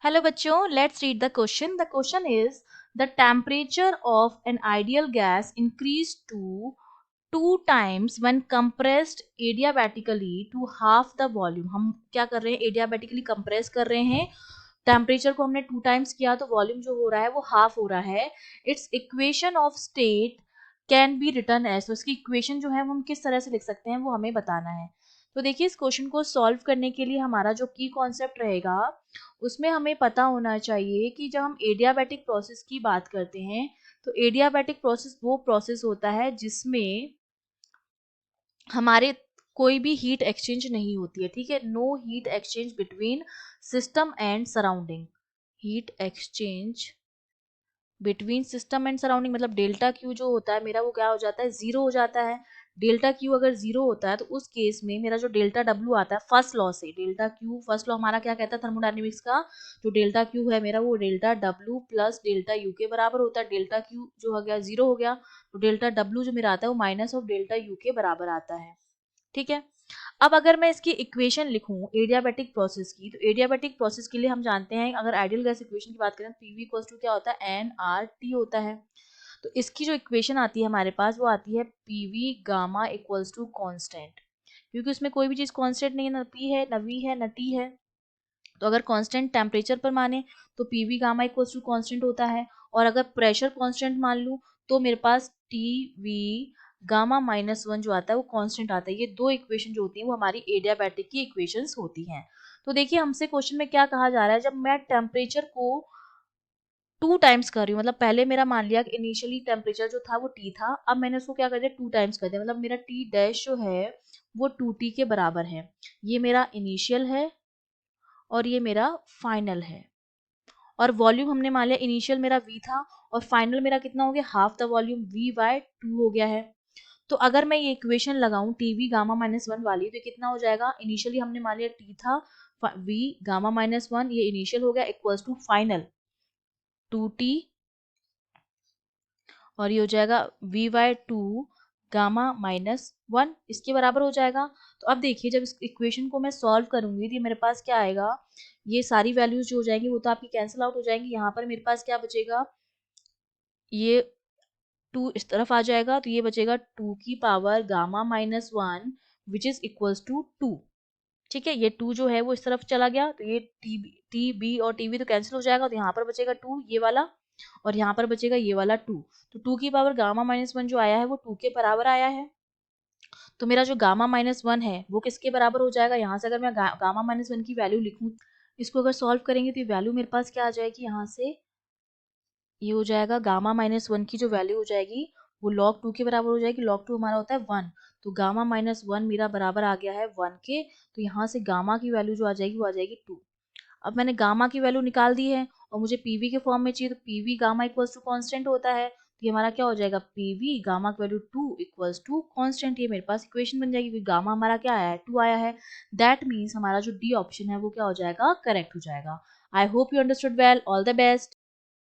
Hello बच्चों, let's read the question. The question is the temperature of an ideal gas increased to 2 times when compressed adiabatically to half the volume. हम क्या कर रहे हैं? adiabatically compress कर रहे हैं. टेम्परेचर को हमने 2 टाइम्स किया तो वॉल्यूम जो हो रहा है वो हाफ हो रहा है. Its equation of state can be return as. तो इसकी इक्वेशन जो है वो हम किस तरह से लिख सकते हैं वो हमें बताना है. तो देखिए, इस क्वेश्चन को सॉल्व करने के लिए हमारा जो की कॉन्सेप्ट रहेगा उसमें हमें पता होना चाहिए कि जब हम एडियाबैटिक प्रोसेस की बात करते हैं तो एडियाबैटिक प्रोसेस वो प्रोसेस होता है जिसमें हमारे कोई भी हीट एक्सचेंज नहीं होती है. ठीक है, no heat exchange between system and surrounding. Heat exchange between system and surrounding मतलब डेल्टा क्यू जो होता है मेरा वो क्या हो जाता है? जीरो हो जाता है. डेल्टा क्यू अगर जीरो होता है तो उस केस में मेरा जो डेल्टा डब्ल्यू आता है फर्स्ट लॉ से, डेल्टा क्यू फर्स्ट लॉ हमारा क्या कहता है थर्मोडायनेमिक्स का, जो डेल्टा क्यू है मेरा वो delta W plus delta U के बराबर होता है. डेल्टा क्यू जो हो गया जीरो हो गया तो डेल्टा डब्ल्यू जो मेरा आता है वो माइनस ऑफ डेल्टा यू के बराबर आता है. ठीक है, अब अगर मैं इसकी इक्वेशन लिखूं एडियाबैटिक प्रोसेस की, तो एडियाबैटिक प्रोसेस के लिए हम जानते हैं अगर आइडियल गैस इक्वेशन की बात करें तो पीवी इक्वल्स टू क्या होता है? एन आर टी होता है. तो इसकी जो इक्वेशन आती है हमारे पास वो आती है PV gamma equals to constant, क्योंकि उसमें कोई भी चीज कांस्टेंट नहीं है, ना पी है, ना वी है, ना टी है. तो अगर कांस्टेंट टेम्परेचर पर माने तो PV gamma equals to constant होता है, और अगर प्रेशर कांस्टेंट मान लूं तो मेरे पास T V gamma minus one जो आता है वो कांस्टेंट आता है. ये दो इक्वेशन जो होती हैं वो हमारी एडियाबैटिक की इक्वेशंस होती हैं. तो देखिए, हमसे क्वेश्चन में क्या कहा जा रहा है, जब मैं टेम्परेचर को 2 टाइम्स कर रही हूँ, मतलब पहले मेरा मान लिया कि इनिशियली टेम्परेचर जो था वो टी था, अब मैंने उसको क्या कर दिया 2 टाइम्स कर दिया, मतलब मेरा टी डैश जो है वो 2t के बराबर है. ये मेरा इनिशियल है और ये मेरा फाइनल है. और वॉल्यूम हमने मान लिया इनिशियल मेरा v था और फाइनल मेरा कितना हो गया? Half the volume v by 2 हो गया है. तो अगर मैं ये इक्वेशन लगाऊं टीवी गामा माइनस वन वाली तो कितना हो जाएगा? इनिशियली हमने मान लिया टी था, v गामा माइनस वन ये इनिशियल हो गया इक्वल्स टू फाइनल 2t, और ये हो जाएगा v by 2 gamma minus one इसके बराबर हो जाएगा. तो अब देखिए, जब इस इक्वेशन को मैं सॉल्व करूंगी तो ये मेरे पास क्या आएगा? ये सारी वैल्यूज जो हो जाएंगी वो तो आपकी कैंसिल आउट हो जाएंगी. यहाँ पर मेरे पास क्या बचेगा? ये 2 इस तरफ आ जाएगा तो ये बचेगा 2 की power gamma minus one which is equals to 2. ठीक है, ये 2 जो है वो इस तरफ चला गया तो ये टी बी और टीवी तो कैंसिल हो जाएगा, तो यहाँ पर बचेगा 2 ये वाला, और यहाँ पर बचेगा ये वाला 2. तो 2 की पावर गामा माइनस वन जो आया है वो 2 के बराबर आया है. तो मेरा जो गामा माइनस वन है वो किसके बराबर हो जाएगा? यहाँ से अगर मैं गामा माइनस वन की वैल्यू लिखूँ, इसको अगर सॉल्व करेंगे तो ये वैल्यू मेरे पास क्या आ जाएगी? यहाँ से ये हो जाएगा गामा माइनस वन की जो वैल्यू हो जाएगी वो log 2 के बराबर हो जाएगी. log 2 हमारा होता है 1, तो गामा माइनस वन मेरा बराबर आ गया है 1 के. तो यहाँ से गामा की वैल्यू जो आ जाएगी वो आ जाएगी 2. अब मैंने गामा की वैल्यू निकाल दी है और मुझे पीवी के फॉर्म में चाहिए, तो PV gamma equals to constant होता है, तो ये हमारा क्या हो जाएगा? पीवी गामा की वैल्यू 2 इक्वल्स टू कांस्टेंट. ये मेरे पास इक्वेशन बन जाएगी, गामा हमारा क्या आया है? 2 आया है. दैट मीन्स हमारा जो डी ऑप्शन है वो क्या हो जाएगा? करेक्ट हो जाएगा. I hope you understood well. All the best.